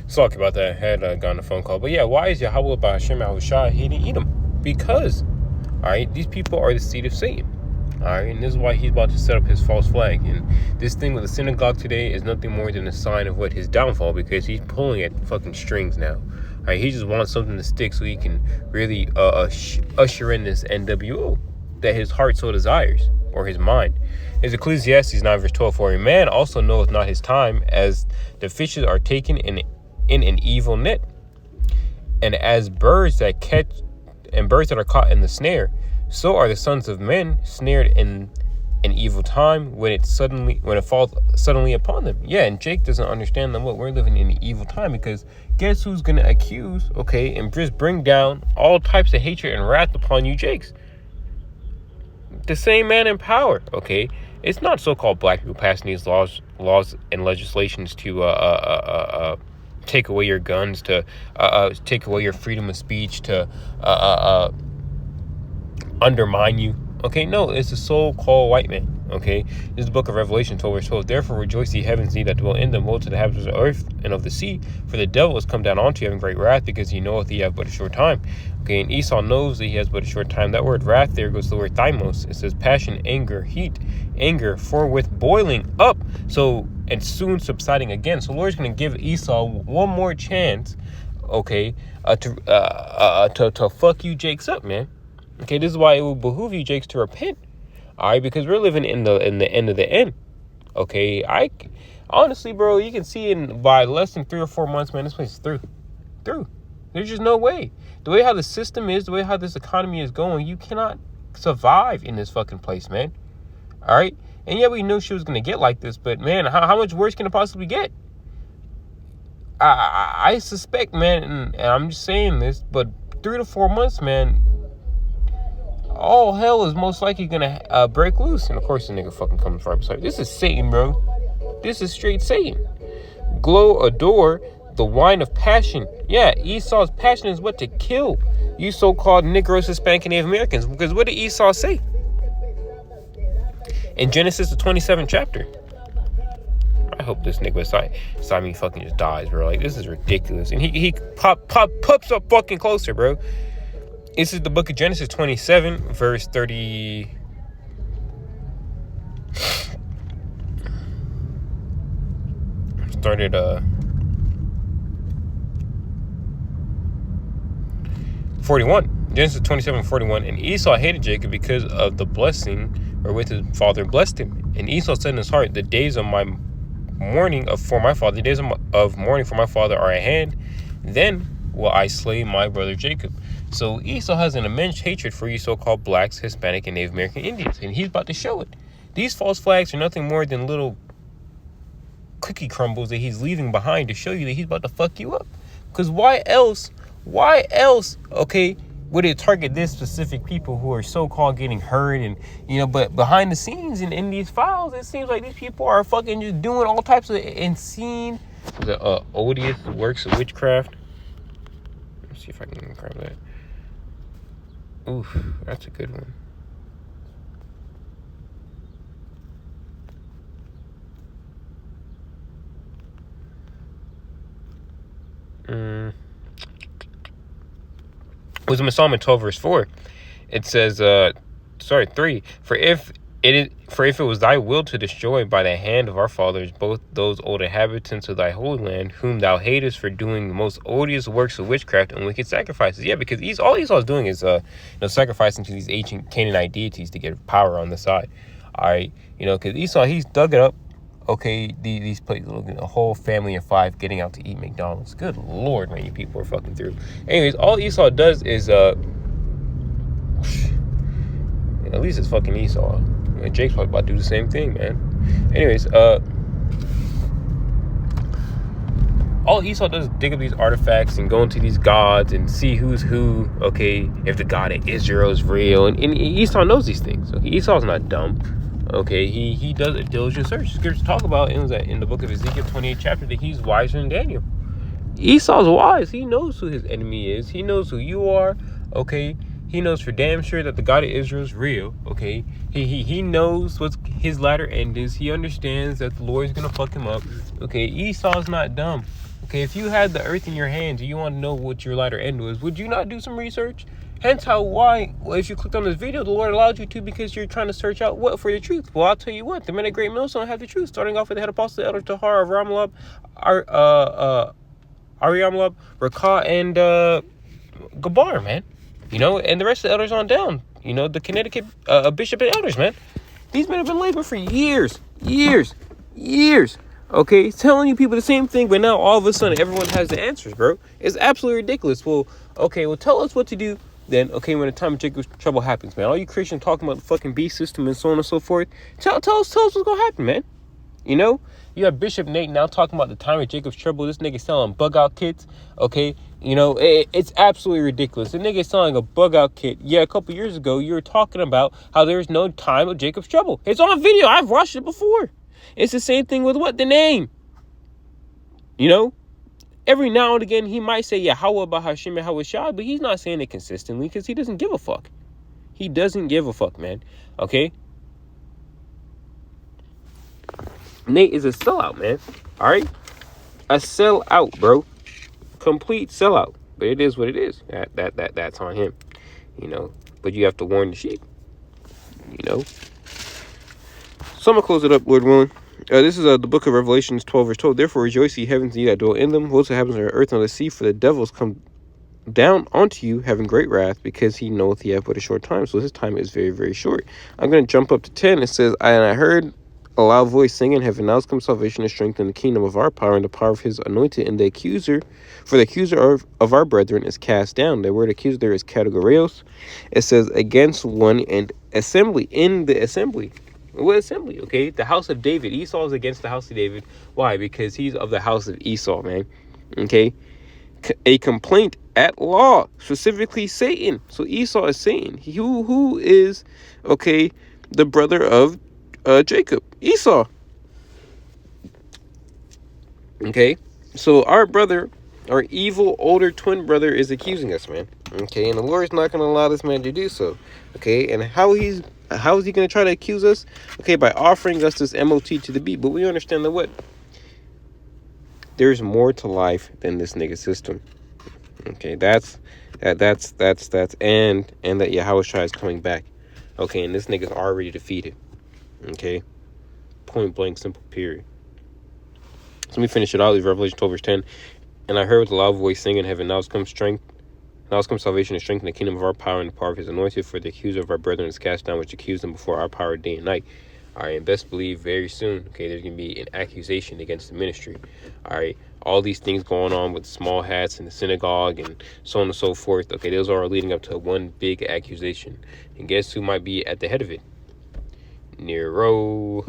Sorry about that. I had gotten a phone call. But yeah, why is Yahawah BAHASHAM YAHAWASHI hating Edom? Because, alright, these people are the seed of Satan. Alright, and this is why he's about to set up his false flag. And this thing with the synagogue today is nothing more than a sign of what his downfall, because he's pulling at fucking strings now. Alright, he just wants something to stick so he can really usher in this NWO that his heart so desires, or his mind. Is Ecclesiastes 9 verse 12, for a man also knoweth not his time, as the fishes are taken in an evil net, and as birds that are caught in the snare, so are the sons of men snared in an evil time, when it falls suddenly upon them. Yeah, and Jake doesn't understand that we're living in an evil time, because guess who's gonna accuse, okay, and just bring down all types of hatred and wrath upon you, Jakes? The same man in power, okay? It's not so-called black people passing these laws and legislations to take away your guns, to take away your freedom of speech, to undermine you. Okay, no, it's a so-called white man. Okay, this is the book of Revelation 12 verse 12. Therefore rejoice, ye heavens, ye that dwell in them. Woe to the inhabitants of the earth and of the sea, for the devil is come down unto you having great wrath, because he knoweth he have but a short time. Okay, and Esau knows that he has but a short time. That word wrath, there goes the word thymos. It says passion, anger, heat, anger, forthwith boiling up, so and soon subsiding again. So the Lord's going to give Esau one more chance, okay, to fuck you Jakes up, man. Okay, this is why it will behoove you Jakes to repent. All right, because we're living in the end of the end. Okay, honestly, bro, you can see by less than 3 or 4 months, man, this place is through. There's just no way. The way how the system is, the way how this economy is going, you cannot survive in this fucking place, man. All right, and yeah, we knew she was gonna get like this, but man, how much worse can it possibly get? I suspect, man, and I'm just saying this, but 3 to 4 months, man, all hell is most likely gonna break loose. And of course the nigga fucking comes right beside. This is Satan, bro. This is straight Satan. Glow, adore the wine of passion. Yeah, Esau's passion is what? To kill you so-called Negroes, Hispanic, and Native Americans. Because what did Esau say in Genesis the 27th chapter? I hope this nigga beside me fucking just dies, bro. Like, this is ridiculous. And he pops up fucking closer, bro. This is the book of Genesis 27, verse 30. Started 41. Genesis 27:41. And Esau hated Jacob because of the blessing wherewith his father blessed him. And Esau said in his heart, the days of my mourning for my father, the days of mourning for my father are at hand. Then will I slay my brother Jacob. So Esau has an immense hatred for you so-called blacks, Hispanic, and Native American Indians. And he's about to show it. These false flags are nothing more than little cookie crumbles that he's leaving behind to show you that he's about to fuck you up. Because why else, okay, would it target this specific people who are so-called getting hurt? And, you know, but behind the scenes in these files, it seems like these people are fucking just doing all types of insane, odious works of witchcraft. Let's see if I can grab that. Oof, that's a good one. Wisdom of Solomon 12 verse 4. It says, 3. For if it was thy will to destroy by the hand of our fathers both those old inhabitants of thy holy land, whom thou hatest for doing the most odious works of witchcraft and wicked sacrifices. Yeah, because all Esau is doing is sacrificing to these ancient Canaanite deities to get power on the side. All right, because Esau, he's dug it up. Okay, these places, a whole family of 5 getting out to eat McDonald's. Good Lord, man, you people are fucking through. Anyways, all Esau does is at least it's fucking Esau. And Jake's probably about to do the same thing, man. Anyways, all Esau does is dig up these artifacts and go into these gods and see who's who, okay, if the God of Israel is real. And Esau knows these things. Okay, Esau's not dumb. Okay, he does a diligent search. Scriptures talk about in the book of Ezekiel 28 chapter that he's wiser than Daniel. Esau's wise. He knows who his enemy is. He knows who you are. Okay, he knows for damn sure that the God of Israel is real. Okay, he knows what his latter end is. He understands that the Lord is gonna fuck him up. Okay, Esau's not dumb. Okay, if you had the earth in your hands and you want to know what your latter end was, would you not do some research? Hence why, if you clicked on this video, the Lord allowed you to, because you're trying to search out what for the truth. Well, I'll tell you what, the men of great millstone have the truth, starting off with the head apostle, Elder Tahar of Ramalab, Ariamlab, RAWCHAA, and Gabar, man. And the rest of the elders on down. The Connecticut bishop and elders, man. These men have been laboring for years. Okay, telling you people the same thing, but now all of a sudden everyone has the answers, bro. It's absolutely ridiculous. Well, tell us what to do then, when the time of Jacob's trouble happens, man. All you Christians talking about the fucking beast system and so on and so forth. Tell us what's gonna happen, man. You have Bishop Nate now talking about the time of Jacob's trouble. This nigga selling bug out kits, okay? It's absolutely ridiculous. The nigga selling a bug out kit. Yeah, a couple years ago, you were talking about how there's no time of Jacob's trouble. It's on video. I've watched it before. It's the same thing with what? The name. Every now and again, he might say YAHAWAH, BAHASHAM, YAHAWASHI, but he's not saying it consistently because he doesn't give a fuck. He doesn't give a fuck, man. Okay? Nate is a sellout, man. All right? A sellout, bro. Complete sellout. But it is what it is. That's on him. But you have to warn the sheep. So I'm going to close it up, Lord willing. This is the book of Revelations 12, verse 12. Therefore rejoice, ye heavens, ye that dwell in them. Whatso happens on the earth and on the sea, for the devils come down onto you, having great wrath, because he knoweth he hath but a short time. So his time is very, very short. I'm going to jump up to 10. It says, and I heard a loud voice singing in heaven, now comes salvation and strength in the kingdom of our power and the power of his anointed, and the accuser, for the accuser of our brethren is cast down. The word accuser there is kategoreos. It says, against one and assembly, in the assembly. What assembly? Okay, the house of David. Esau is against the house of David. Why? Because he's of the house of Esau, man. Okay, a complaint at law, specifically Satan. So Esau is Satan. Who is the brother of Jacob, Esau. Okay, so our brother, our evil older twin brother, is accusing us, man. Okay, and the Lord's not going to allow this man to do so. Okay, and how is he going to try to accuse us? Okay, by offering us this MOT to the beat. But we understand that what? There's more to life than this nigga system. Okay, that's and that Yahawashi is coming back. Okay, and this nigga's already defeated. Okay, point blank, simple, period. So let me finish it out. Leave Revelation 12, verse 10. And I heard with a loud voice singing in heaven, now comes strength. Now comes salvation and strength in the kingdom of our power and the power of his anointed, for the accuser of our brethren is cast down, which accused them before our power day and night. All right, and best believe very soon, there's going to be an accusation against the ministry. All right, all these things going on with small hats and the synagogue and so on and so forth. Okay, those are leading up to one big accusation. And guess who might be at the head of it? Nero,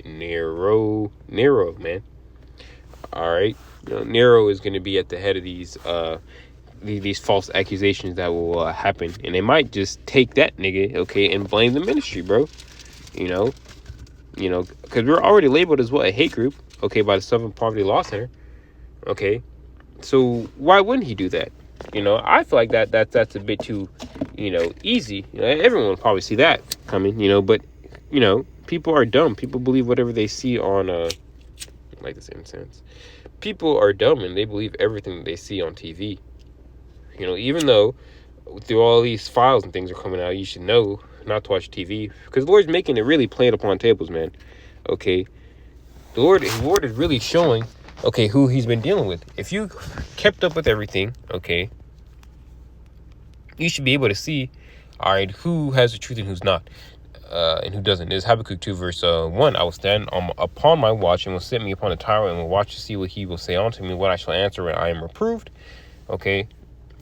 man. All right, Nero is going to be at the head of these false accusations that will happen, and they might just take that nigga, and blame the ministry, bro. Because we're already labeled as a hate group, by the Southern Poverty Law Center. Okay, so why wouldn't he do that? I feel like that's a bit too, easy. Everyone will probably see that coming, but people are dumb. People believe whatever they see on like the same sense. People are dumb and they believe everything that they see on TV. Even though through all these files and things are coming out, you should know not to watch TV, because the Lord's making it really plain upon tables, man. Okay, the Lord is really showing, who he's been dealing with. If you kept up with everything, you should be able to see, all right, who has the truth and who's not, and who doesn't. There's Habakkuk 2, verse 1. I will stand upon my watch and will set me upon the tower and will watch to see what he will say unto me, what I shall answer when I am reproved. Okay.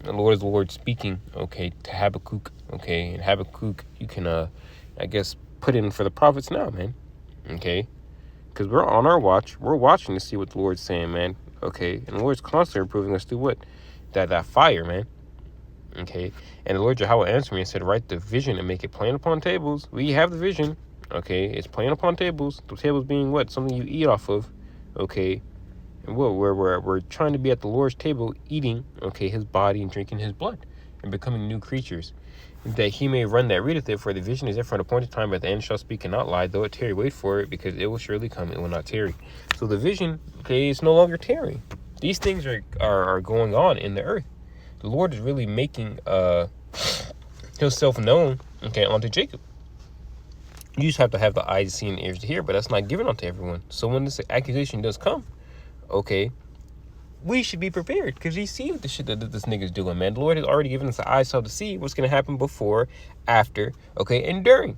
The Lord is the Lord speaking, to Habakkuk, and Habakkuk, you can, I guess, put in for the prophets now, man, because we're on our watch, we're watching to see what the Lord's saying, man, and the Lord's constantly reproving us through what? That fire, man, and the Lord Yahawah answered me and said, write the vision and make it plain upon tables. We have the vision, it's plain upon tables, the tables being what? Something you eat off of, and we're trying to be at the Lord's table, eating, his body and drinking his blood and becoming new creatures, that he may run that readeth it. For the vision is there for an appointed time, but at the end shall speak and not lie. Though it tarry, wait for it, because it will surely come, it will not tarry. So the vision, it's no longer tarrying. These things are going on in the earth. The Lord is really making himself known, okay, unto Jacob. You just have to have the eyes to see and ears to hear, but that's not given unto everyone. So when this accusation does come, okay, we should be prepared, because we see what the shit that this nigga's doing, man. The Lord has already given us the eyes to see what's going to happen before, after, okay, and during.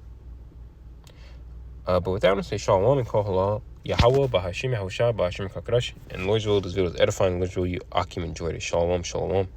But without them, say shalom and call halal. YAHAWAH, BAHASHAM, YAHAWASHI, BAHASHAM, QADASH. And Lord's will, this video is edifying. Lord's will, you Akim enjoyed it. Shalom, shalom.